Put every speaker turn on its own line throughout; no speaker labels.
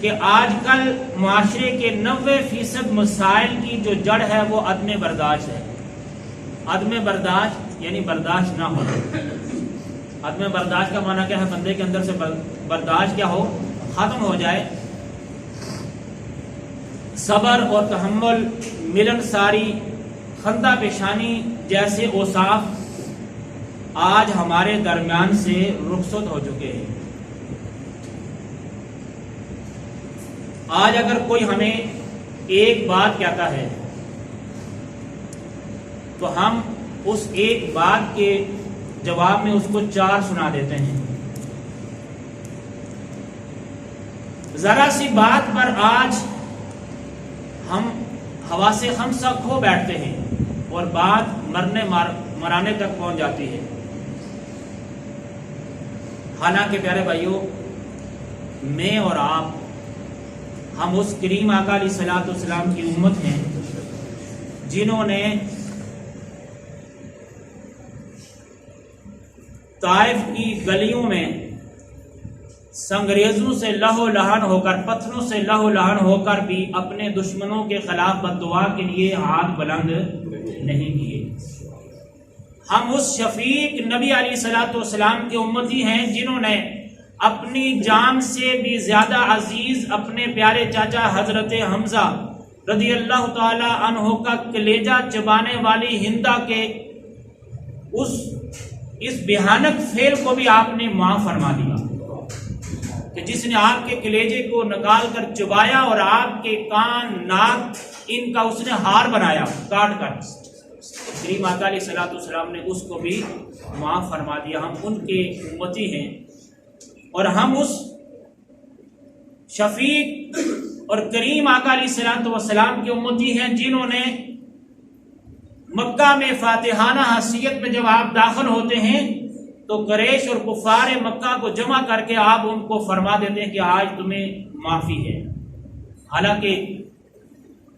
کہ آج کل معاشرے کے 90% مسائل کی جو جڑ ہے وہ عدم برداشت ہے. عدم برداشت یعنی برداشت نہ ہونا. عدم برداشت کا معنی کیا ہے؟ بندے کے اندر سے برداشت کیا ہو، ختم ہو جائے. صبر اور تحمل، ملن ساری، خندہ پیشانی جیسے اوصاف آج ہمارے درمیان سے رخصت ہو چکے ہیں. آج اگر کوئی ہمیں ایک بات کہتا ہے تو ہم اس ایک بات کے جواب میں اس کو 4 سنا دیتے ہیں. ذرا سی بات پر آج ہم حواس خمسہ کھو بیٹھتے ہیں اور بات مرانے تک پہنچ جاتی ہے. حالانکہ پیارے بھائیوں، میں اور آپ ہم اس کریم آقا علیہ الصلوۃ والسلام کی امت ہیں جنہوں نے طائف کی گلیوں میں سنگریزوں سے لہو لہان ہو کر، پتھروں سے لہو لہان ہو کر بھی اپنے دشمنوں کے خلاف بد دعا کے لیے ہاتھ بلند نہیں کیے. ہم اس شفیق نبی علیہ الصلوۃ والسلام کے امتی ہیں جنہوں نے اپنی جان سے بھی زیادہ عزیز اپنے پیارے چاچا حضرت حمزہ رضی اللہ تعالی عنہ کا کلیجہ چبانے والی ہندا کے اس بھیانک فعل کو بھی آپ نے معاف فرما دیا کہ جس نے آپ کے کلیجے کو نکال کر چبایا اور آپ کے کان، ناک، ان کا اس نے ہار بنایا کاٹ کر. کریم آقا علیہ الصلوۃ والسلام نے اس کو بھی معاف فرما دیا. ہم ان کے امتی ہیں اور ہم اس شفیق اور کریم آقا علیہ الصلوۃ والسلام کے امتی ہیں جنہوں نے مکہ میں فاتحانہ حیثیت میں جب آپ داخل ہوتے ہیں تو قریش اور کفار مکہ کو جمع کر کے آپ ان کو فرما دیتے ہیں کہ آج تمہیں معافی ہے. حالانکہ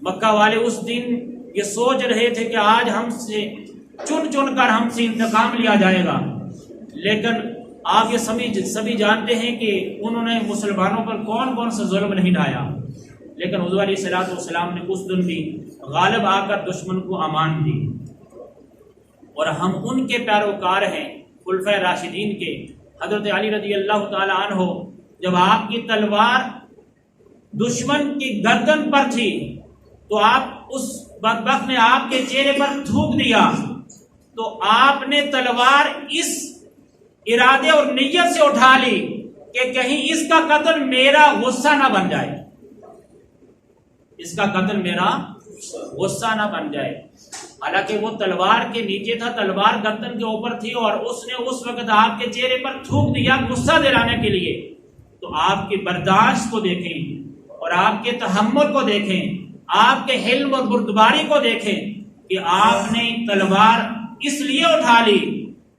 مکہ والے اس دن یہ سوچ رہے تھے کہ آج ہم سے چن چن کر ہم سے انتقام لیا جائے گا، لیکن آپ یہ سبھی جانتے ہیں کہ انہوں نے مسلمانوں پر کون کون سا ظلم نہیں ڈھایا. لیکن حضور علیہ الصلوۃ والسلام نے اس دن بھی غالب آ کر دشمن کو امان دی. اور ہم ان کے پیروکار ہیں خلفائے راشدین کے. حضرت علی رضی اللہ تعالی عنہ جب آپ کی تلوار دشمن کی گردن پر تھی تو آپ اس بدبخت نے آپ کے چہرے پر تھوک دیا تو آپ نے تلوار اس ارادے اور نیت سے اٹھا لی کہ کہیں اس کا قتل میرا غصہ نہ بن جائے، اس کا قتل میرا غصہ نہ بن جائے. حالانکہ وہ تلوار کے نیچے تھا، تلوار گردن کے اوپر تھی اور اس نے اس وقت آپ کے چہرے پر تھوک دیا غصہ دلانے کے لیے. تو آپ کی برداشت کو دیکھیں اور آپ کے تحمل کو دیکھیں، آپ کے حلم اور بردباری کو دیکھیں کہ آپ نے تلوار اس لیے اٹھا لی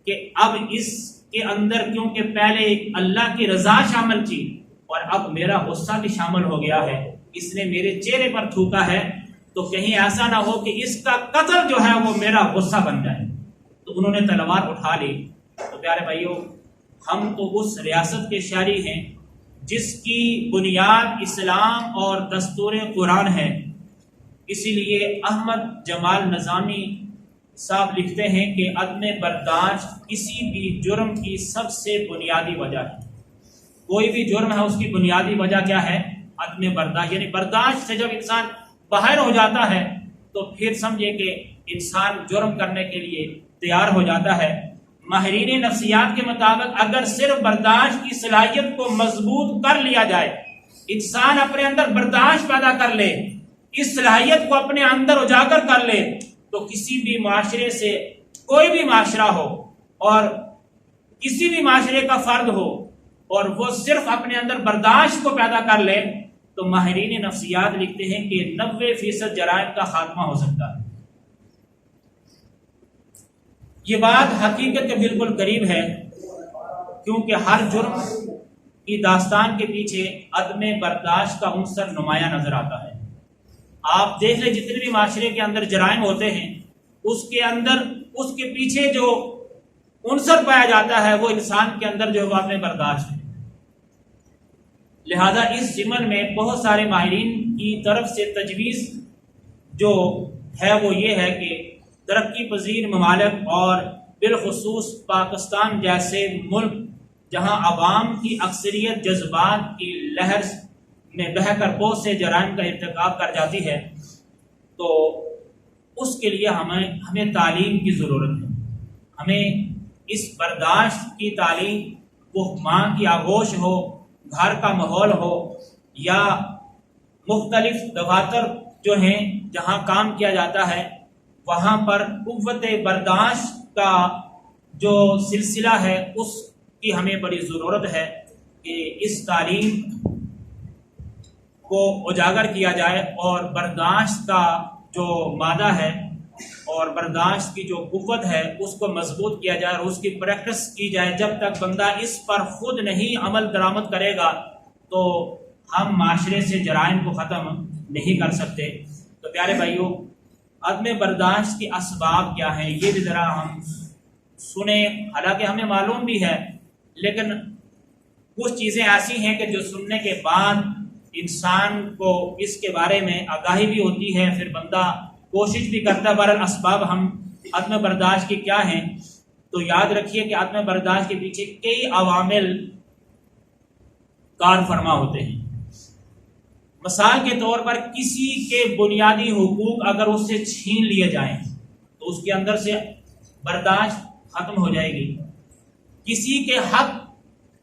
کہ اب اس کے اندر کیونکہ پہلے اللہ کی رضا شامل تھی اور اب میرا غصہ بھی شامل ہو گیا ہے، اس نے میرے چہرے پر تھوکا ہے تو کہیں ایسا نہ ہو کہ اس کا قتل جو ہے وہ میرا غصہ بن جائے. تو انہوں نے تلوار اٹھا لی. تو پیارے بھائیوں، ہم تو اس ریاست کے شہری ہیں جس کی بنیاد اسلام اور دستور قرآن ہے. اسی لیے احمد جمال نظامی صاحب لکھتے ہیں کہ عدم برداشت کسی بھی جرم کی سب سے بنیادی وجہ ہے. کوئی بھی جرم ہے اس کی بنیادی وجہ کیا ہے؟ عدم برداشت. یعنی برداشت سے جب انسان باہر ہو جاتا ہے تو پھر سمجھے کہ انسان جرم کرنے کے لیے تیار ہو جاتا ہے. ماہرین نفسیات کے مطابق اگر صرف برداشت کی صلاحیت کو مضبوط کر لیا جائے، انسان اپنے اندر برداشت پیدا کر لے، اس صلاحیت کو اپنے اندر اجاگر کر لے، تو کسی بھی معاشرے سے، کوئی بھی معاشرہ ہو اور کسی بھی معاشرے کا فرد ہو اور وہ صرف اپنے اندر برداشت کو پیدا کر لے تو ماہرین نفسیات لکھتے ہیں کہ 90% جرائم کا خاتمہ ہو سکتا ہے. یہ بات حقیقت کے بالکل قریب ہے، کیونکہ ہر جرم کی داستان کے پیچھے عدم برداشت کا عنصر نمایاں نظر آتا ہے. آپ دیکھ لیں جتنے بھی معاشرے کے اندر جرائم ہوتے ہیں اس کے اندر اس کے پیچھے جو عنصر پایا جاتا ہے وہ انسان کے اندر جو ہے عدم برداشت ہے. لہذا اس ضمن میں بہت سارے ماہرین کی طرف سے تجویز جو ہے وہ یہ ہے کہ ترقی پذیر ممالک اور بالخصوص پاکستان جیسے ملک جہاں عوام کی اکثریت جذبات کی لہر میں بہہ کر بہت سے جرائم کا ارتکاب کر جاتی ہے، تو اس کے لیے ہمیں تعلیم کی ضرورت ہے۔ ہمیں اس برداشت کی تعلیم، وہ ماں کی آغوش ہو، گھر کا ماحول ہو، یا مختلف دفاتر جو ہیں جہاں کام کیا جاتا ہے وہاں پر قوت برداشت کا جو سلسلہ ہے اس کی ہمیں بڑی ضرورت ہے کہ اس تعلیم کو اجاگر کیا جائے اور برداشت کا جو مادہ ہے اور برداشت کی جو قوت ہے اس کو مضبوط کیا جائے اور اس کی پریکٹس کی جائے۔ جب تک بندہ اس پر خود نہیں عمل درآمد کرے گا تو ہم معاشرے سے جرائم کو ختم نہیں کر سکتے۔ تو پیارے بھائیوں، عدم برداشت کے اسباب کیا ہیں یہ بھی ذرا ہم سنیں، حالانکہ ہمیں معلوم بھی ہے لیکن کچھ چیزیں ایسی ہیں کہ جو سننے کے بعد انسان کو اس کے بارے میں آگاہی بھی ہوتی ہے، پھر بندہ کوشش بھی کرتا ہے۔ بہرحال اسباب ہم عدم برداشت کے کیا ہیں، تو یاد رکھیے کہ عدم برداشت کے پیچھے کئی عوامل کار فرما ہوتے ہیں۔ مثال کے طور پر کسی کے بنیادی حقوق اگر اس سے چھین لیے جائیں تو اس کے اندر سے برداشت ختم ہو جائے گی۔ کسی کے حق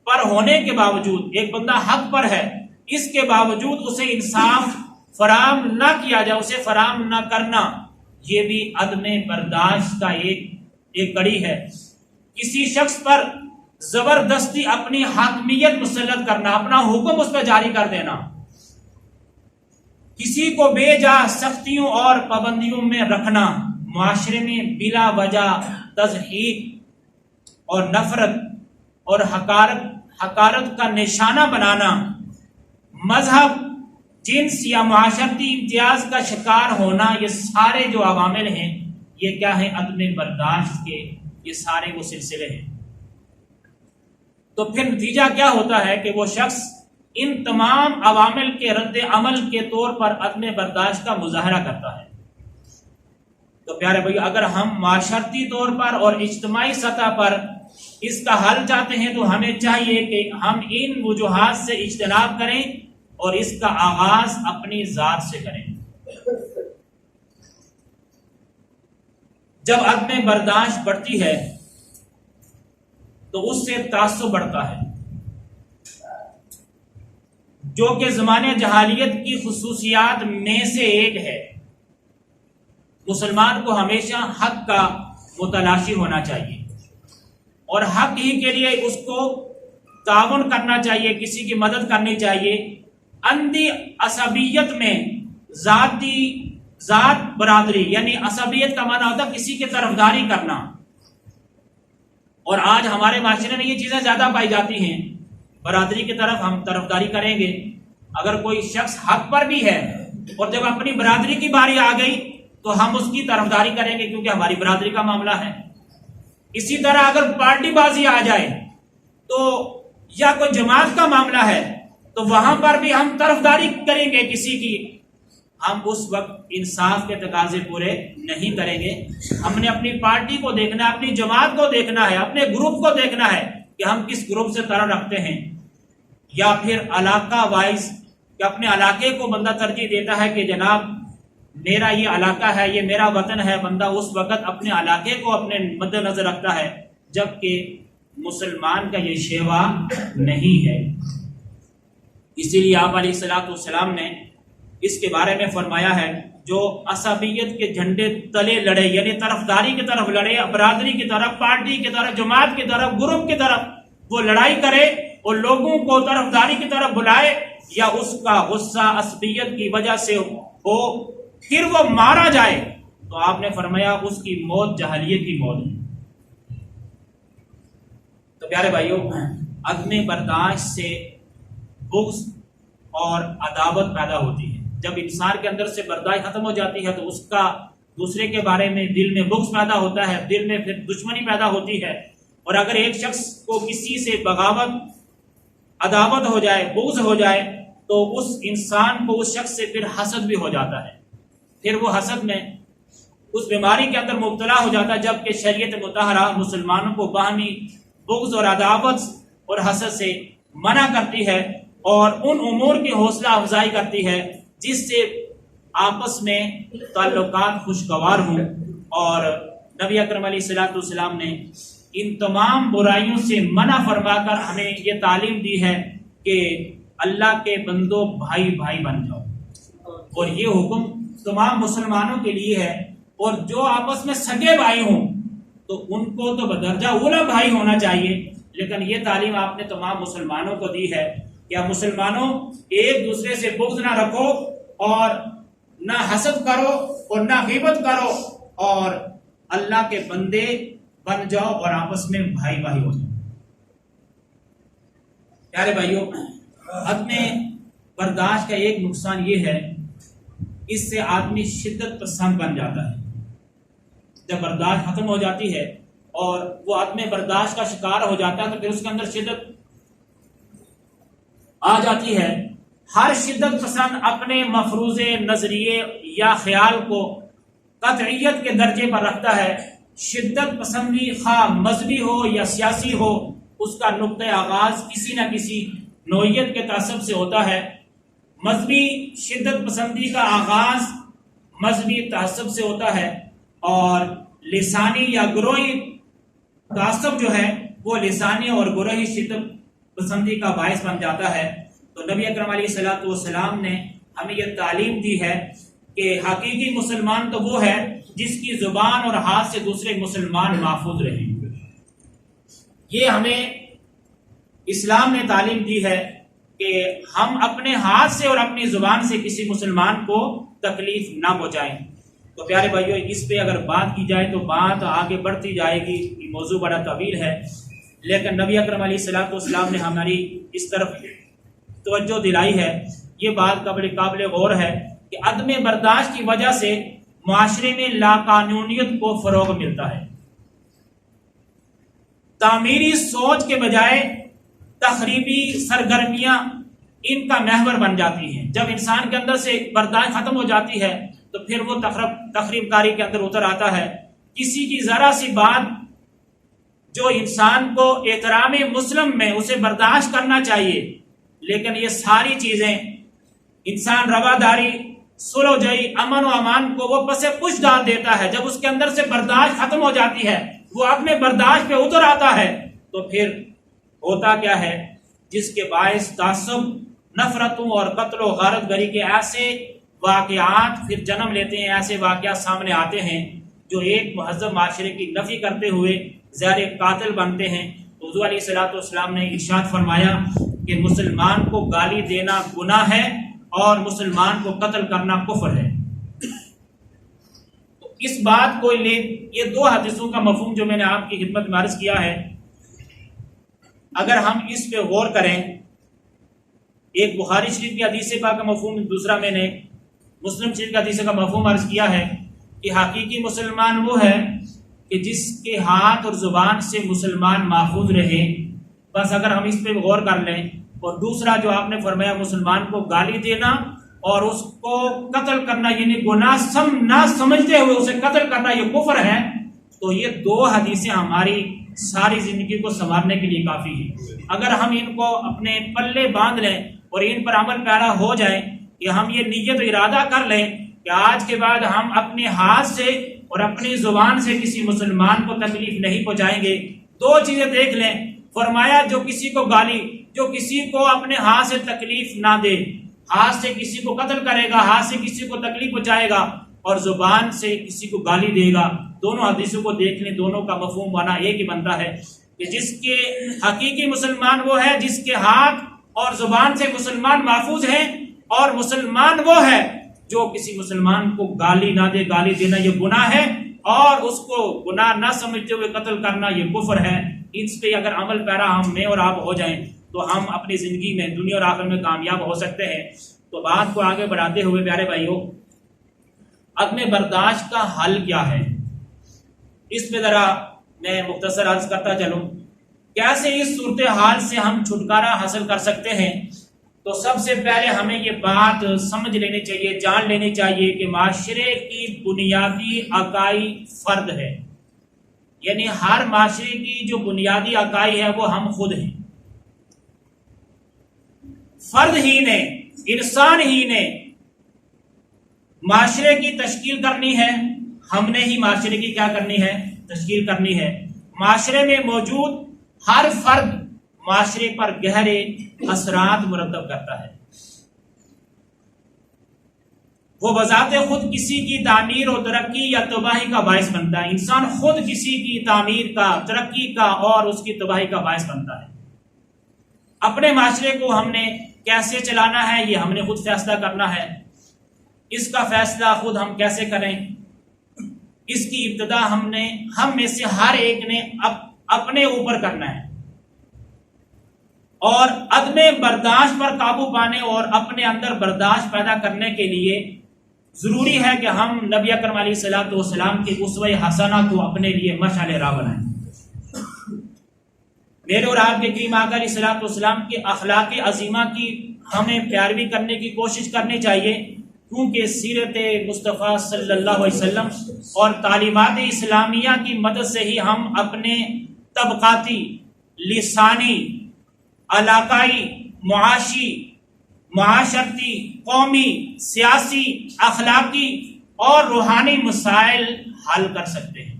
پر ہونے کے باوجود، ایک بندہ حق پر ہے، اس کے باوجود اسے انصاف فراہم نہ کیا جائے، اسے فراہم نہ کرنا، یہ بھی عدم برداشت کا ایک کڑی ہے۔ کسی شخص پر زبردستی اپنی حاکمیت مسلط کرنا، اپنا حکم اس پہ جاری کر دینا، کسی کو بے جا سختیوں اور پابندیوں میں رکھنا، معاشرے میں بلا وجہ تضحیک اور نفرت اور حقارت کا نشانہ بنانا، مذہب، جنس یا معاشرتی امتیاز کا شکار ہونا، یہ سارے جو عوامل ہیں یہ کیا ہیں؟ عدم برداشت کے یہ سارے وہ سلسلے ہیں۔ تو پھر نتیجہ کیا ہوتا ہے کہ وہ شخص ان تمام عوامل کے رد عمل کے طور پر عدم برداشت کا مظاہرہ کرتا ہے۔ تو پیارے بھائی، اگر ہم معاشرتی طور پر اور اجتماعی سطح پر اس کا حل چاہتے ہیں تو ہمیں چاہیے کہ ہم ان وجوہات سے اجتناب کریں اور اس کا آغاز اپنی ذات سے کریں۔ جب عدم برداشت بڑھتی ہے تو اس سے تعصب بڑھتا ہے، جو کہ زمانے جہالیت کی خصوصیات میں سے ایک ہے۔ مسلمان کو ہمیشہ حق کا متلاشی ہونا چاہیے اور حق ہی کے لیے اس کو تعاون کرنا چاہیے، کسی کی مدد کرنی چاہیے۔ اندھی عصبیت میں ذات برادری، یعنی عصبیت کا معنی ہوتا ہے کسی کی طرفداری کرنا، اور آج ہمارے معاشرے میں یہ چیزیں زیادہ پائی جاتی ہیں۔ برادری کی طرف ہم طرفداری کریں گے، اگر کوئی شخص حق پر بھی ہے اور جب اپنی برادری کی باری آ گئی تو ہم اس کی طرفداری کریں گے کیونکہ ہماری برادری کا معاملہ ہے۔ اسی طرح اگر پارٹی بازی آ جائے تو یا کوئی جماعت کا معاملہ ہے تو وہاں پر بھی ہم طرفداری کریں گے کسی کی، ہم اس وقت انصاف کے تقاضے پورے نہیں کریں گے۔ ہم نے اپنی پارٹی کو دیکھنا ہے، اپنی جماعت کو دیکھنا ہے، اپنے گروپ کو دیکھنا ہے کہ ہم کس گروپ سے تعلق رکھتے ہیں، یا پھر علاقہ وائز کہ اپنے علاقے کو بندہ ترجیح دیتا ہے کہ جناب میرا یہ علاقہ ہے، یہ میرا وطن ہے، بندہ اس وقت اپنے علاقے کو اپنے مد نظر رکھتا ہے، جبکہ مسلمان کا یہ شیوا نہیں ہے۔ اسی لیے آپ علیہ الصلوۃ والسلام نے اس کے بارے میں فرمایا ہے، جو عصبیت کے جھنڈے تلے لڑے، یعنی طرفداری کی طرف لڑے، برادری کی طرف، پارٹی کی طرف، جماعت کی طرف، گروپ کی طرف وہ لڑائی کرے اور لوگوں کو طرفداری کی طرف بلائے، یا اس کا غصہ عصبیت کی وجہ سے ہو پھر وہ مارا جائے، تو آپ نے فرمایا اس کی موت جہلیت کی موت ہے۔ تو پیارے بھائیوں، عدم برداشت سے بغض اور عداوت پیدا ہوتی ہے۔ جب انسان کے اندر سے برداشت ختم ہو جاتی ہے تو اس کا دوسرے کے بارے میں دل میں بغض پیدا ہوتا ہے، دل میں پھر دشمنی پیدا ہوتی ہے، اور اگر ایک شخص کو کسی سے بغاوت عداوت ہو جائے، بغض ہو جائے، تو اس انسان کو اس شخص سے پھر حسد بھی ہو جاتا ہے، پھر وہ حسد میں اس بیماری کے اندر مبتلا ہو جاتا ہے، جبکہ شریعت مطہرہ مسلمانوں کو باہمی بغض اور عداوت اور حسد سے منع کرتی ہے اور ان امور کی حوصلہ افزائی کرتی ہے جس سے آپس میں تعلقات خوشگوار ہوں۔ اور نبی اکرم علیہ الصلوۃ والسلام نے ان تمام برائیوں سے منع فرما کر ہمیں یہ تعلیم دی ہے کہ اللہ کے بندوں بھائی بھائی بن جاؤ، اور یہ حکم تمام مسلمانوں کے لیے ہے، اور جو آپس میں سگے بھائی ہوں تو ان کو تو بدرجہ اولا بھائی ہونا چاہیے، لیکن یہ تعلیم آپ نے تمام مسلمانوں کو دی ہے کہ آپ مسلمانوں ایک دوسرے سے بغض نہ رکھو اور نہ حسد کرو اور نہ غیبت کرو، اور اللہ کے بندے بن جاؤ اور آپس میں بھائی بھائی ہو جاؤ۔ پیارے بھائیوں، عدم برداشت کا ایک نقصان یہ ہے، اس سے آدمی شدت پسند بن جاتا ہے۔ جب برداشت ختم ہو جاتی ہے اور وہ عدم برداشت کا شکار ہو جاتا ہے تو پھر اس کے اندر شدت آ جاتی ہے۔ ہر شدت پسند اپنے مفروضے، نظریے یا خیال کو قطعیت کے درجے پر رکھتا ہے۔ شدت پسندی خواہ مذہبی ہو یا سیاسی ہو، اس کا نقطۂ آغاز کسی نہ کسی نوعیت کے تعصب سے ہوتا ہے۔ مذہبی شدت پسندی کا آغاز مذہبی تعصب سے ہوتا ہے، اور لسانی یا گروہی تعصب جو ہے وہ لسانی اور گروہی شدت پسندی کا باعث بن جاتا ہے۔ تو نبی اکرم علیہ الصلوۃ والسلام نے ہمیں یہ تعلیم دی ہے کہ حقیقی مسلمان تو وہ ہے جس کی زبان اور ہاتھ سے دوسرے مسلمان محفوظ رہیں۔ یہ ہمیں اسلام نے تعلیم دی ہے کہ ہم اپنے ہاتھ سے اور اپنی زبان سے کسی مسلمان کو تکلیف نہ پہنچائیں۔ تو پیارے بھائیو، اس پہ اگر بات کی جائے تو بات آگے بڑھتی جائے گی، یہ موضوع بڑا طویل ہے، لیکن نبی اکرم علیہ الصلوۃ والسلام نے ہماری اس طرف توجہ دلائی ہے۔ یہ بات قابل غور ہے کہ عدم برداشت کی وجہ سے معاشرے میں لاقانونیت کو فروغ ملتا ہے۔ تعمیری سوچ کے بجائے تخریبی سرگرمیاں ان کا محور بن جاتی ہیں۔ جب انسان کے اندر سے برداشت ختم ہو جاتی ہے تو پھر وہ تخریب کاری کے اندر اتر آتا ہے۔ کسی کی ذرا سی بات جو انسان کو احترام مسلم میں اسے برداشت کرنا چاہیے، لیکن یہ ساری چیزیں انسان رواداری، صلح و جہی، امن و امان کو وہ پس پش ڈال دیتا ہے۔ جب اس کے اندر سے برداشت ختم ہو جاتی ہے، وہ اپنے برداشت پہ اتر آتا ہے، تو پھر ہوتا کیا ہے، جس کے باعث تعصب، نفرتوں اور قتل و غارت گری کے ایسے واقعات پھر جنم لیتے ہیں، ایسے واقعات سامنے آتے ہیں جو ایک مہذب معاشرے کی نفی کرتے ہوئے زہر قاتل بنتے ہیں۔ حضور علیہ الصلوۃ والسلام نے ارشاد فرمایا کہ مسلمان کو گالی دینا گناہ ہے اور مسلمان کو قتل کرنا کفر ہے۔ تو اس بات کو لے یہ دو حدیثوں کا مفہوم جو میں نے آپ کی خدمت میں عرض کیا ہے، اگر ہم اس پہ غور کریں، ایک بخاری شریف کی حدیث پاک کا مفہوم، دوسرا میں نے مسلم شریف کی حدیث کا مفہوم عرض کیا ہے کہ حقیقی مسلمان وہ ہے کہ جس کے ہاتھ اور زبان سے مسلمان محفوظ رہے۔ بس اگر ہم اس پہ غور کر لیں، اور دوسرا جو آپ نے فرمایا مسلمان کو گالی دینا اور اس کو قتل کرنا، یعنی گناہ نہ سمجھتے ہوئے اسے قتل کرنا، یہ کفر ہے۔ تو یہ دو حدیثیں ہماری ساری زندگی کو سنوارنے کے لیے کافی ہیں۔ اگر ہم ان کو اپنے پلے باندھ لیں اور ان پر عمل پیرا ہو جائیں، کہ ہم یہ نیت و ارادہ کر لیں کہ آج کے بعد ہم اپنے ہاتھ سے اور اپنی زبان سے کسی مسلمان کو تکلیف نہیں پہنچائیں گے۔ دو چیزیں دیکھ لیں، فرمایا جو کسی کو گالی، جو کسی کو اپنے ہاتھ سے تکلیف نہ دے، ہاتھ سے کسی کو قتل کرے گا، ہاتھ سے کسی کو تکلیف پہنچائے گا، اور زبان سے کسی کو گالی دے گا، دونوں حدیثوں کو دیکھ لیں، دونوں کا مفہوم بنا ایک ہی بنتا ہے کہ جس کے حقیقی مسلمان وہ ہے جس کے ہاتھ اور زبان سے مسلمان محفوظ ہیں، اور مسلمان وہ ہے جو کسی مسلمان کو گالی نہ دے۔ گالی دینا یہ گناہ ہے، اور اس کو گناہ نہ سمجھتے ہوئے قتل کرنا یہ کفر ہے۔ اس پہ اگر عمل پیرا ہم میں اور آپ ہو جائیں تو ہم اپنی زندگی میں دنیا اور آخرت میں کامیاب ہو سکتے ہیں۔ تو بات کو آگے بڑھاتے ہوئے پیارے بھائیوں، عدم برداشت کا حل کیا ہے، اس پہ ذرا میں مختصر عرض کرتا چلوں کیسے اس صورتحال سے ہم چھٹکارا حاصل کر سکتے ہیں؟ تو سب سے پہلے ہمیں یہ بات سمجھ لینی چاہیے، جان لینی چاہیے کہ معاشرے کی بنیادی اکائی فرد ہے، یعنی ہر معاشرے کی جو بنیادی اکائی ہے وہ ہم خود ہیں۔ فرد ہی نے، انسان ہی نے معاشرے کی تشکیل کرنی ہے، ہم نے ہی معاشرے کی کیا کرنی ہے؟ تشکیل کرنی ہے۔ معاشرے میں موجود ہر فرد معاشرے پر گہرے اثرات مرتب کرتا ہے، وہ بذات خود کسی کی تعمیر و ترقی یا تباہی کا باعث بنتا ہے۔ انسان خود کسی کی تعمیر کا، ترقی کا اور اس کی تباہی کا باعث بنتا ہے۔ اپنے معاشرے کو ہم نے کیسے چلانا ہے یہ ہم نے خود فیصلہ کرنا ہے۔ اس کا فیصلہ خود ہم کیسے کریں، اس کی ابتدا ہم میں سے ہر ایک نے اپنے اوپر کرنا ہے، اور عدم برداشت پر قابو پانے اور اپنے اندر برداشت پیدا کرنے کے لیے ضروری ہے کہ ہم نبی اکرم علیہ الصلوۃ والسلام کے اسوہ حسنہ کو اپنے لیے مشعل راہ بنائیں۔ میرے اور آپ کے کریم آقا علیہ الصلوۃ والسلام کے اخلاق عظیمہ کی ہمیں پیروی کرنے کی کوشش کرنی چاہیے، کیونکہ سیرت مصطفیٰ صلی اللہ علیہ وسلم اور تعلیمات اسلامیہ کی مدد سے ہی ہم اپنے طبقاتی، لسانی، علاقائی، معاشی، معاشرتی، قومی، سیاسی، اخلاقی اور روحانی مسائل حل کر سکتے ہیں۔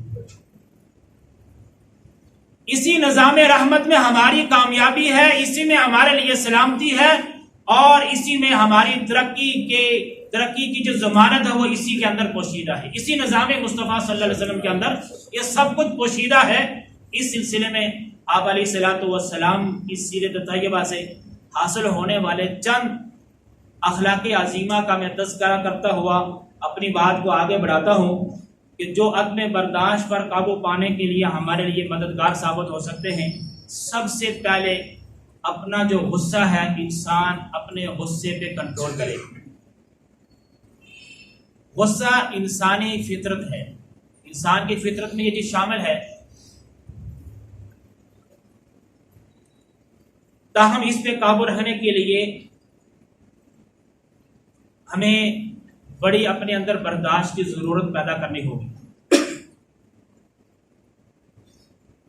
اسی نظام رحمت میں ہماری کامیابی ہے، اسی میں ہمارے لیے سلامتی ہے، اور اسی میں ہماری ترقی کی جو ضمانت ہے وہ اسی کے اندر پوشیدہ ہے۔ اسی نظام مصطفیٰ صلی اللہ علیہ وسلم کے اندر یہ سب کچھ پوشیدہ ہے۔ اس سلسلے میں آپ علیہ الصلوۃ والسلام کی سیرت طیبہ سے حاصل ہونے والے چند اخلاق عظیمہ کا میں تذکرہ کرتا ہوا اپنی بات کو آگے بڑھاتا ہوں کہ جو عدم برداشت پر قابو پانے کے لیے ہمارے لیے مددگار ثابت ہو سکتے ہیں۔ سب سے پہلے اپنا جو غصہ ہے، انسان اپنے غصے پہ کنٹرول کرے۔ غصہ انسانی فطرت ہے، انسان کی فطرت میں یہ چیز شامل ہے، تاہم اس پہ قابو رکھنے کے لیے ہمیں بڑی اپنے اندر برداشت کی ضرورت پیدا کرنی ہوگی۔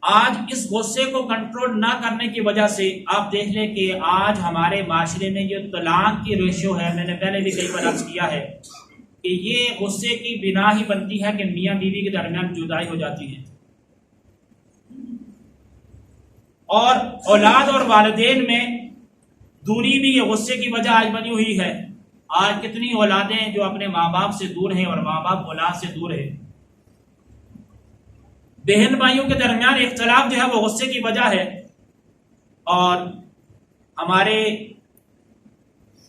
آج اس غصے کو کنٹرول نہ کرنے کی وجہ سے آپ دیکھ لیں کہ آج ہمارے معاشرے میں جو طلاق کی ریشو ہے، میں نے پہلے بھی کئی بار عرض کیا ہے کہ یہ غصے کی بنا ہی بنتی ہے کہ میاں بیوی کے درمیان جدائی ہو جاتی ہے، اور اولاد اور والدین میں دوری بھی یہ غصے کی وجہ آج بنی ہوئی ہے۔ آج کتنی اولادیں جو اپنے ماں باپ سے دور ہیں اور ماں باپ اولاد سے دور ہے۔ بہن بھائیوں کے درمیان اختلاف جو ہے وہ غصے کی وجہ ہے، اور ہمارے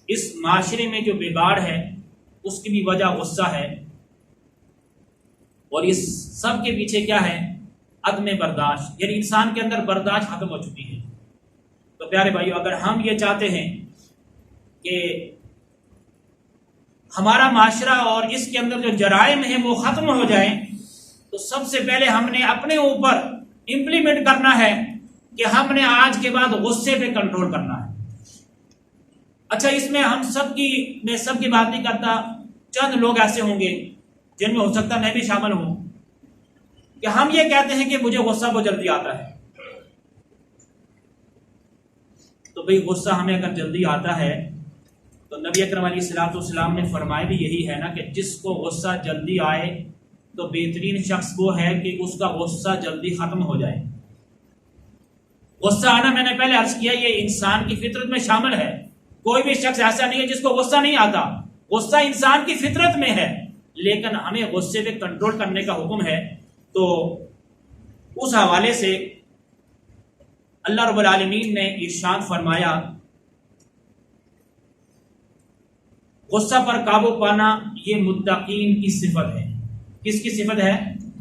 اس معاشرے میں جو بگاڑ ہے اس کی بھی وجہ غصہ ہے، اور اس سب کے پیچھے کیا ہے؟ عدم برداشت، یعنی انسان کے اندر برداشت ختم ہو چکی ہے۔ تو پیارے بھائیو، اگر ہم یہ چاہتے ہیں کہ ہمارا معاشرہ اور اس کے اندر جو جرائم ہیں وہ ختم ہو جائیں، تو سب سے پہلے ہم نے اپنے اوپر امپلیمنٹ کرنا ہے کہ ہم نے آج کے بعد غصے پہ کنٹرول کرنا ہے۔ اچھا، اس میں ہم میں سب کی بات نہیں کرتا، چند لوگ ایسے ہوں گے جن میں ہو سکتا میں بھی شامل ہوں کہ ہم یہ کہتے ہیں کہ مجھے غصہ بہت جلدی آتا ہے۔ تو بھئی غصہ ہمیں اگر جلدی آتا ہے تو نبی اکرم علیہ الصلوۃ والسلام نے فرمایا بھی یہی ہے نا کہ جس کو غصہ جلدی آئے تو بہترین شخص وہ ہے کہ اس کا غصہ جلدی ختم ہو جائے۔ غصہ آنا، میں نے پہلے عرض کیا، یہ انسان کی فطرت میں شامل ہے۔ کوئی بھی شخص ایسا نہیں ہے جس کو غصہ نہیں آتا، غصہ انسان کی فطرت میں ہے، لیکن ہمیں غصے پہ کنٹرول کرنے کا حکم ہے۔ تو اس حوالے سے اللہ رب العالمین نے ارشاد فرمایا، غصہ پر قابو پانا یہ متقین کی صفت ہے۔ کس کی صفت ہے؟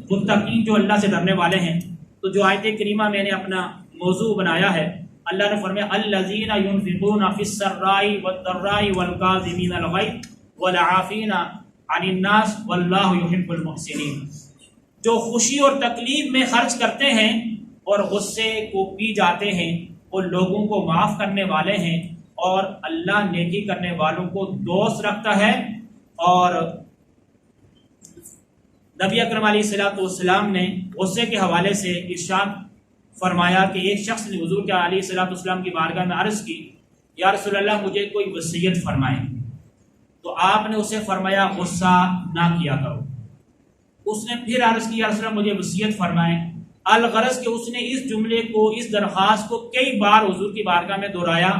متقین، جو اللہ سے ڈرنے والے ہیں۔ تو جو آیت کریمہ میں نے اپنا موضوع بنایا ہے، اللہ نے فرمایا الذین ينفقون فی السراء والضراء والکاظمین الغیظ والعافین عن الناس واللہ یحب المحسنین، جو خوشی اور تکلیف میں خرچ کرتے ہیں اور غصے کو پی جاتے ہیں، وہ لوگوں کو معاف کرنے والے ہیں، اور اللہ نیکی کرنے والوں کو دوست رکھتا ہے۔ اور نبی اکرم علیہ الصلوۃ والسلام نے غصے کے حوالے سے ارشاد فرمایا کہ ایک شخص نے حضور کے علیہ الصلوۃ والسلام کی بارگاہ میں عرض کی، یا رسول اللہ مجھے کوئی وصیت فرمائیں، تو آپ نے اسے فرمایا غصہ نہ کیا کرو۔ اس نے پھر عرض کی، یا رسول اللہ مجھے وصیت فرمائیں۔ الغرض کہ اس نے اس جملے کو، اس درخواست کو کئی بار حضور کی بارگاہ میں دہرایا،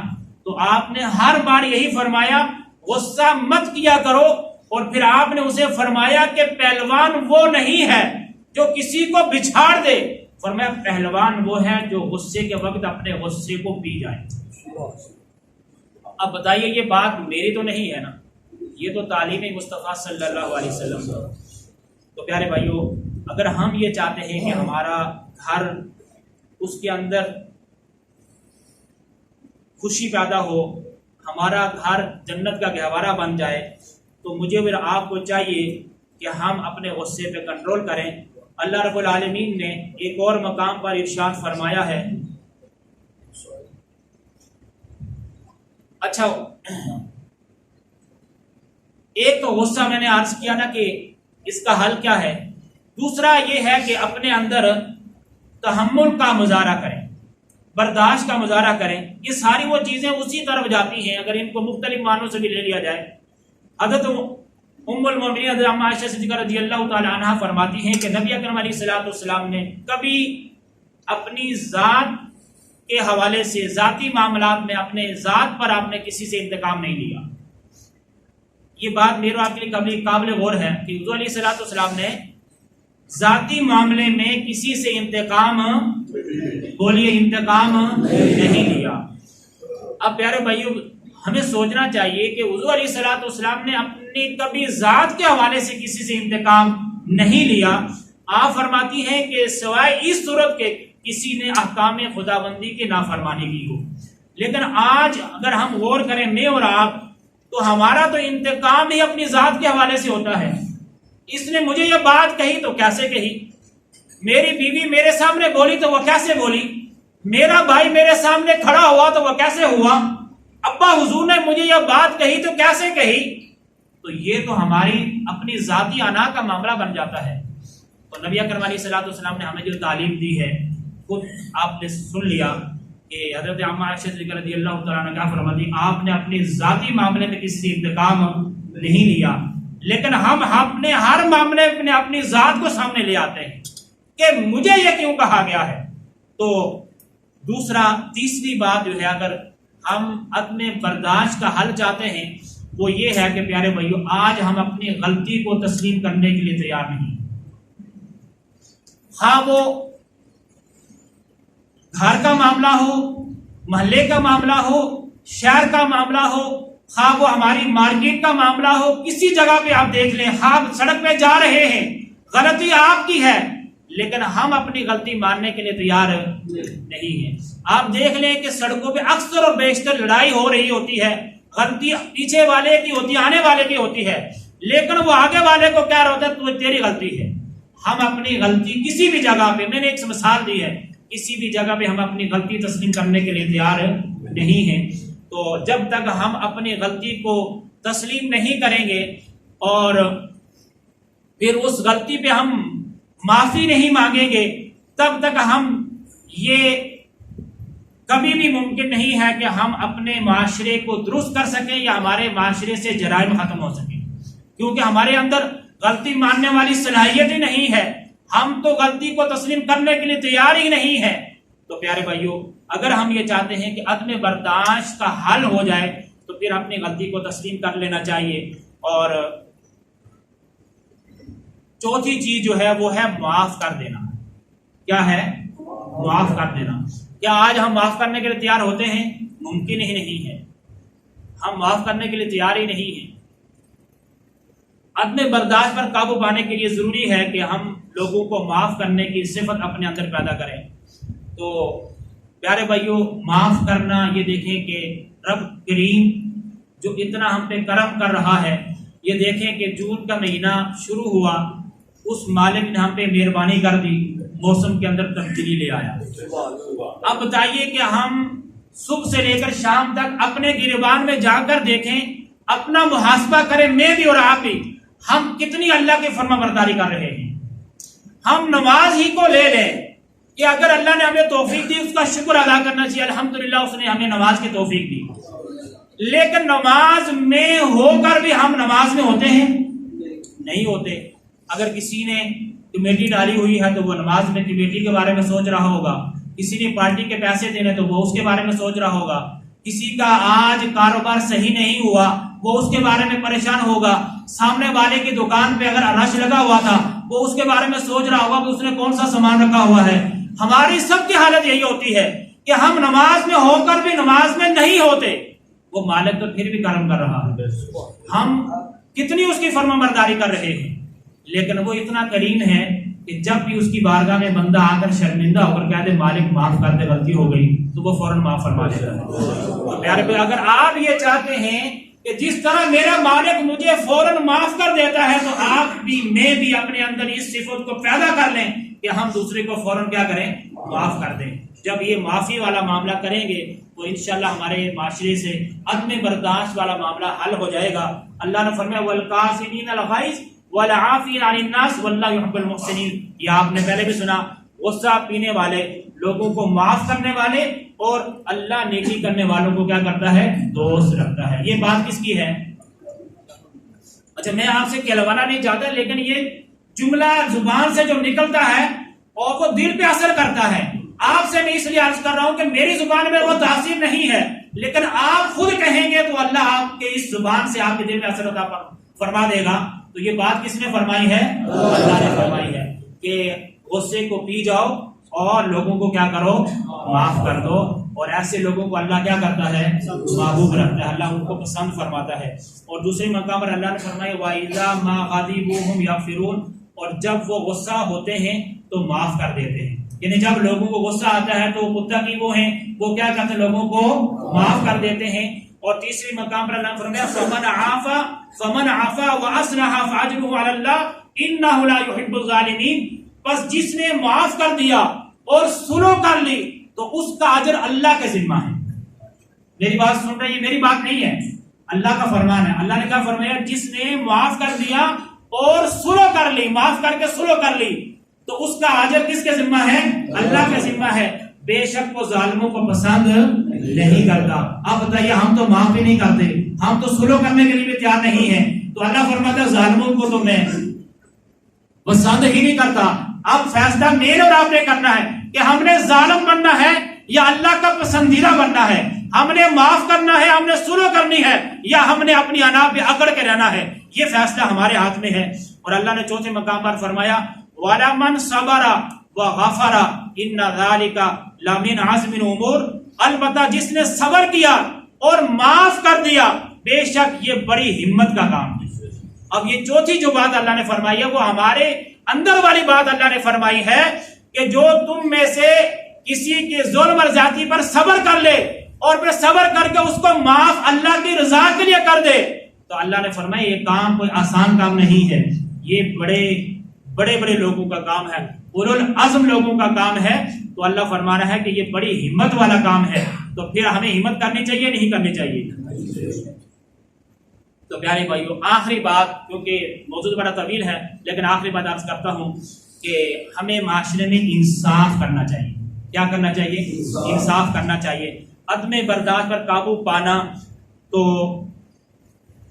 تو آپ نے ہر بار یہی فرمایا غصہ مت کیا کرو۔ اور پھر آپ نے اسے فرمایا کہ پہلوان وہ نہیں ہے جو کسی کو بچھاڑ دے، فرمایا پہلوان وہ ہے جو غصے کے وقت اپنے غصے کو پی جائے۔ اب بتائیے یہ بات میری تو نہیں ہے نا، یہ تو تعلیم مصطفیٰ صلی اللہ علیہ وسلم۔ تو پیارے بھائیوں، اگر ہم یہ چاہتے ہیں کہ ہمارا گھر، اس کے اندر خوشی پیدا ہو، ہمارا گھر جنت کا گہوارہ بن جائے، تو مجھے اور آپ کو چاہیے کہ ہم اپنے غصے پہ کنٹرول کریں۔ اللہ رب العالمین نے ایک اور مقام پر ارشاد فرمایا ہے، اچھا ایک تو غصہ میں نے عرض کیا نا کہ اس کا حل کیا ہے، دوسرا یہ ہے کہ اپنے اندر تحمل کا مظاہرہ کریں، برداشت کا مظاہرہ کریں۔ یہ ساری وہ چیزیں اسی طرف جاتی ہیں، اگر ان کو مختلف معنوں سے بھی لے لیا جائے۔ حضرت ام المومنین حضرت ام عائشہ صدیقہ رضی اللہ تعالی عنہا فرماتی ہیں کہ نبی اکرم علیہ الصلوۃ والسلام نے کبھی اپنی ذات کے حوالے سے، ذاتی معاملات میں اپنے ذات پر آپ نے کسی سے انتقام نہیں لیا۔ یہ بات میرے آپ کے لیے قابل غور ہے کہ حضور علیہ الصلوۃ والسلام نے ذاتی معاملے میں کسی سے انتقام، بولیے انتقام نہیں لیا۔ اب پیارے بھائیوں، ہمیں سوچنا چاہیے کہ حضور علیہ الصلوۃ والسلام نے اپنی کبھی ذات کے حوالے سے کسی سے انتقام نہیں لیا۔ آپ فرماتی ہیں کہ سوائے اس صورت کے کسی نے احکام خداوندی کی نافرمانی کی ہو۔ لیکن آج اگر ہم غور کریں، میں اور آپ، تو ہمارا تو انتقام ہی اپنی ذات کے حوالے سے ہوتا ہے۔ اس نے مجھے یہ بات کہی تو کیسے کہی، میری بیوی میرے سامنے بولی تو وہ کیسے بولی، میرا بھائی میرے سامنے کھڑا ہوا تو وہ کیسے ہوا، ابا حضور نے مجھے یہ بات کہی تو کیسے کہی۔ تو یہ تو ہماری اپنی ذاتی انا کا معاملہ بن جاتا ہے۔ اور نبی اکرم علیہ الصلوۃ والسلام نے ہمیں جو تعلیم دی ہے، خود آپ نے سن لیا کہ حضرت ام عائشہ رضی اللہ تعالیٰ عنہ کیا فرماتی، آپ نے اپنی ذاتی معاملے میں کسی سے انتقام نہیں لیا، لیکن ہم اپنے ہر معاملے میں اپنی ذات کو سامنے لے آتے ہیں کہ مجھے یہ کیوں کہا گیا ہے۔ تو تیسری بات جو ہے، اگر ہم عدم برداشت کا حل چاہتے ہیں، وہ یہ ہے کہ پیارے بھائیوں، آج ہم اپنی غلطی کو تسلیم کرنے کے لیے تیار نہیں۔ ہاں وہ گھر کا معاملہ ہو، محلے کا معاملہ ہو، شہر کا معاملہ ہو، خواہ وہ ہماری مارکیٹ کا معاملہ ہو، کسی جگہ پہ آپ دیکھ لیں، آپ سڑک پہ جا رہے ہیں، غلطی آپ کی ہے، لیکن ہم اپنی غلطی ماننے کے لیے تیار نہیں ہیں۔ آپ دیکھ لیں کہ سڑکوں پہ اکثر اور بیشتر لڑائی ہو رہی ہوتی ہے، غلطی پیچھے والے کی ہوتی ہے، آنے والے کی ہوتی ہے، لیکن وہ آگے والے کو کیا ہوتا ہے، تیری غلطی ہے۔ ہم اپنی غلطی کسی بھی جگہ پہ، میں نے ایک مثال دی ہے، کسی بھی جگہ پہ ہم اپنی غلطی تسلیم کرنے کے لیے تیار نہیں ہیں۔ تو جب تک ہم اپنی غلطی کو تسلیم نہیں کریں گے اور پھر اس غلطی پہ ہم معافی نہیں مانگیں گے، تب تک ہم یہ کبھی بھی ممکن نہیں ہے کہ ہم اپنے معاشرے کو درست کر سکیں یا ہمارے معاشرے سے جرائم ختم ہو سکیں، کیونکہ ہمارے اندر غلطی ماننے والی صلاحیت ہی نہیں ہے، ہم تو غلطی کو تسلیم کرنے کے لیے تیار ہی نہیں ہے۔ تو پیارے بھائیوں، اگر ہم یہ چاہتے ہیں کہ عدم برداشت کا حل ہو جائے تو پھر اپنی غلطی کو تسلیم کر لینا چاہیے۔ اور چوتھی چیز جو ہے وہ ہے معاف کر دینا۔ کیا ہے؟ معاف کر دینا۔ کیا آج ہم معاف کرنے کے لیے تیار ہوتے ہیں؟ ممکن ہی نہیں ہے، ہم معاف کرنے کے لیے تیار ہی نہیں ہیں۔ عدم برداشت پر قابو پانے کے لیے ضروری ہے کہ ہم لوگوں کو معاف کرنے کی صفت اپنے اندر پیدا کریں۔ تو پیارے بھائیوں، معاف کرنا، یہ دیکھیں کہ رب کریم جو اتنا ہم پہ کرم کر رہا ہے، یہ دیکھیں کہ جون کا مہینہ شروع ہوا، اس مالک نے ہم پہ مہربانی کر دی، موسم کے اندر تبدیلی لے آیا۔ اب بتائیے کہ ہم صبح سے لے کر شام تک اپنے گریبان میں جا کر دیکھیں، اپنا محاسبہ کریں، میں بھی اور آپ بھی، ہم کتنی اللہ کی فرما برداری کر رہے ہیں۔ ہم نماز ہی کو لے لیں کہ اگر اللہ نے ہمیں توفیق دی اس کا شکر ادا کرنا چاہیے، الحمدللہ اس نے ہمیں نماز کی توفیق دی، لیکن نماز میں ہو کر بھی ہم نماز میں ہوتے ہیں؟ نہیں ہوتے۔ اگر کسی نے کمیٹی ڈالی ہوئی ہے تو وہ نماز میں کمیٹی کے بارے میں سوچ رہا ہوگا، کسی نے پارٹی کے پیسے دینے تو وہ اس کے بارے میں سوچ رہا ہوگا، کسی کا آج کاروبار صحیح نہیں ہوا وہ اس کے بارے میں پریشان ہوگا، سامنے والے کی دکان پہ اگر رش لگا ہوا تھا وہ اس کے بارے میں سوچ رہا ہوگا کہ اس نے کون سا سامان رکھا ہوا ہے۔ ہماری سب کی حالت یہی ہوتی ہے کہ ہم نماز میں ہو کر بھی نماز میں نہیں ہوتے۔ وہ مالک تو پھر بھی کرم کر رہا ہے، ہم کتنی اس کی فرما برداری کر رہے ہیں، لیکن وہ اتنا کریم ہے کہ جب بھی اس کی بارگاہ میں بندہ آ کر شرمندہ ہو کر کہہ دے مالک معاف کر دے، غلطی ہو گئی، تو وہ فوراً معاف فرما دیتا ہے۔ تو پیارے پہ اگر آپ یہ چاہتے ہیں کہ جس طرح میرا مالک مجھے فوراً معاف کر دیتا ہے، تو آپ بھی میں بھی اپنے اندر اس صفت کو پیدا کر لیں کہ ہم دوسرے کو فوراً کیا کریں؟ معاف کر دیں۔ جب یہ معافی والا معاملہ کریں گے تو انشاءاللہ ہمارے معاشرے سے عدم برداشت والا معاملہ حل ہو جائے گا۔ اللہ نے فرمایا والکاظمین الغیظ والعافین عن الناس واللہ یحب المحسنین۔ یہ آپ نے پہلے بھی سنا، غصہ پینے والے لوگوں کو معاف کرنے والے اور اللہ نیکی کرنے والوں کو کیا کرتا ہے؟ دوست رکھتا ہے۔ یہ بات کس کی ہے؟ اچھا میں آپ سے کہلوانا نہیں چاہتا، لیکن یہ جملہ زبان سے جو نکلتا ہے اور وہ دل پہ اثر کرتا ہے۔ آپ سے میں اس لیے عرض کر رہا ہوں کہ میری زبان میں وہ تاثیر نہیں ہے، لیکن آپ خود کہیں گے تو اللہ آپ کے اس زبان سے آپ کے دل میں اثر عطا فرما دے گا۔ تو یہ بات کس نے فرمائی ہے؟ اللہ نے فرمائی ہے کہ غصے کو پی جاؤ اور لوگوں کو کیا کرو؟ معاف کر دو۔ اور ایسے لوگوں کو اللہ کیا کرتا ہے؟ محبوب رکھتا ہے، اللہ ان کو پسند فرماتا ہے۔ اور دوسرے مقام پر اللہ نے فرمایا وَإِذَا مَا غَضِبُوا هُمْ يَغْفِرُونَ، اور جب وہ غصہ ہوتے ہیں تو معاف کر دیتے ہیں۔ یعنی جب لوگوں کو غصہ آتا ہے تو متقی وہ ہیں، وہ کیا کرتے ہیں؟ لوگوں کو معاف کر دیتے ہیں۔ اور تیسری مقام پر اللہ نے فرمایا فَمَنْ عَفَا وَأَصْلَحَ فَأَجْرُهُ عَلَى اللَّهِ إِنَّهُ لَا يُحِبُّ الظَّالِمِينَ۔ بس جس نے معاف کر دیا اور صلح کر لی تو اس کا اجر اللہ کے ذمہ ہے۔ میری بات سن رہے ہیں؟ میری بات نہیں ہے، اللہ کا فرمان ہے۔ اللہ نے کیا فرمایا؟ جس نے معاف کر دیا اور صلح کر لی، معاف کر کے صلح کر لی، تو اس کا اجر کس کے ذمہ ہے؟ اللہ کے ذمہ ہے۔ بے شک وہ ظالموں کو پسند نہیں کرتا۔ اب بتائیے ہم تو معاف بھی نہیں کرتے، ہم تو صلح کرنے کے لیے بھی تیار نہیں ہیں، تو اللہ فرماتا ہے ظالموں کو تو میں پسند ہی نہیں کرتا۔ اب فیصلہ میرے اور آپ نے کرنا ہے کہ ہم نے ظالم بننا ہے یا اللہ کا پسندیدہ بننا ہے، ہم نے معاف کرنا ہے، ہم نے صلح کرنی ہے، یا ہم نے اپنی انا پہ اکڑ کے رہنا ہے۔ یہ فیصلہ ہمارے ہاتھ میں ہے۔ اور اللہ نے چوتھے مقام پر فرمایا وَلَمَنْ صَبَرَ وَغَفَرَ إِنَّ ذَلِكَ لَمِنْ عَزْمِ الْأُمُورِ، البتہ جس نے صبر کیا اور معاف کر دیا، بے شک یہ بڑی ہمت کا کام ہے۔ اب یہ چوتھی جو بات اللہ نے فرمائی ہے وہ ہمارے اندر والی بات اللہ نے فرمائی ہے کہ جو تم میں سے کسی کے ظلم اور زیادتی پر صبر کر لے اور پھر صبر کر کے اس کو معاف اللہ کی رضا کے لیے کر دے، تو اللہ نے فرمایا یہ کام کوئی آسان کام نہیں ہے، یہ بڑے بڑے لوگوں کا کام ہے، اولو العزم لوگوں کا کام ہے۔ تو اللہ فرما رہا ہے کہ یہ بڑی ہمت والا کام ہے، تو پھر ہمیں ہمت کرنی چاہیے نہیں کرنی چاہیے؟ تو پیارے بھائیو، آخری بات، کیونکہ موضوع بڑا طویل ہے لیکن آخری بات عرض کرتا ہوں کہ ہمیں معاشرے میں انصاف کرنا چاہیے۔ کیا کرنا چاہیے؟ انصاف کرنا چاہیے۔ عدم برداشت پر قابو پانا، تو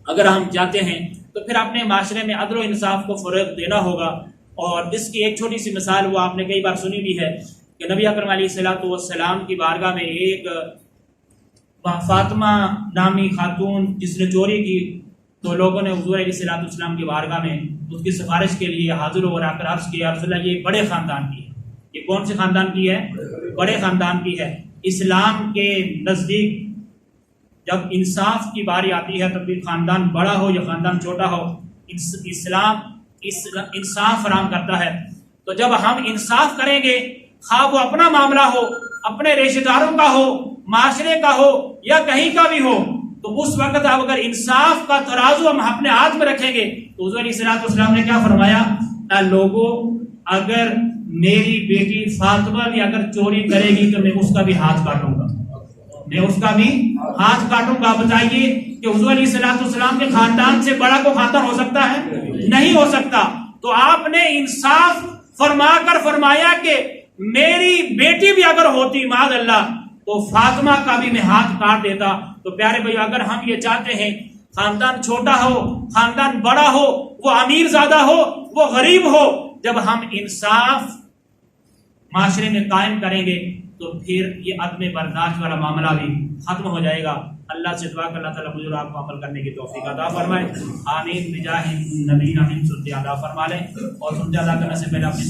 اگر ہم چاہتے ہیں تو پھر اپنے معاشرے میں عدل و انصاف کو فروغ دینا ہوگا۔ اور اس کی ایک چھوٹی سی مثال وہ آپ نے کئی بار سنی بھی ہے کہ نبی اکرم علیہ السلام کی بارگاہ میں ایک فاطمہ نامی خاتون جس نے چوری کی، تو لوگوں نے حضور علیہ السلام کی بارگاہ میں اس کی سفارش کے لیے حاضر ہو کر عرض کیا رسول اللہ یہ بڑے خاندان کی ہے۔ یہ کون سے خاندان کی ہے؟ بڑے خاندان کی ہے۔ اسلام کے نزدیک جب انصاف کی باری آتی ہے تو پھر خاندان بڑا ہو یا خاندان چھوٹا ہو، اسلام انصاف فراہم کرتا ہے۔ تو جب ہم انصاف کریں گے، خواہ وہ اپنا معاملہ ہو، اپنے رشتہ داروں کا ہو، معاشرے کا ہو یا کہیں کا بھی ہو، تو اس وقت اب اگر انصاف کا ترازو ہم اپنے ہاتھ میں رکھیں گے تو حضور علیہ السلام نے کیا فرمایا؟ لوگوں اگر میری بیٹی فاطمہ بھی اگر چوری کرے گی تو میں اس کا بھی ہاتھ کاٹوں گا، میں اس کا بھی ہاتھ کاٹوں گا۔ بتائیے کہ حضور علیہ الصلوۃ والسلام کے خاندان سے بڑا کو خاندان ہو سکتا ہے؟ نہیں ہو سکتا۔ تو آپ نے انصاف فرما کر فرمایا کہ میری بیٹی بھی اگر ہوتی معاذ اللہ تو فاطمہ کا بھی میں ہاتھ کاٹ دیتا۔ تو پیارے بھائی، اگر ہم یہ چاہتے ہیں خاندان چھوٹا ہو، خاندان بڑا ہو، وہ امیر زادہ ہو، وہ غریب ہو، جب ہم انصاف معاشرے میں قائم کریں گے تو پھر یہ عدم برداشت والا معاملہ بھی ختم ہو جائے گا۔ اللہ سے دعا کہ اللہ تعالیٰ مجھے اور آپ کو عمل کرنے کی توفیق عطا فرمائے۔ آمین بجاہ نبینا من صلی عطا فرما لیں۔ اور سنتے ادا کرنے سے پہلے اپنی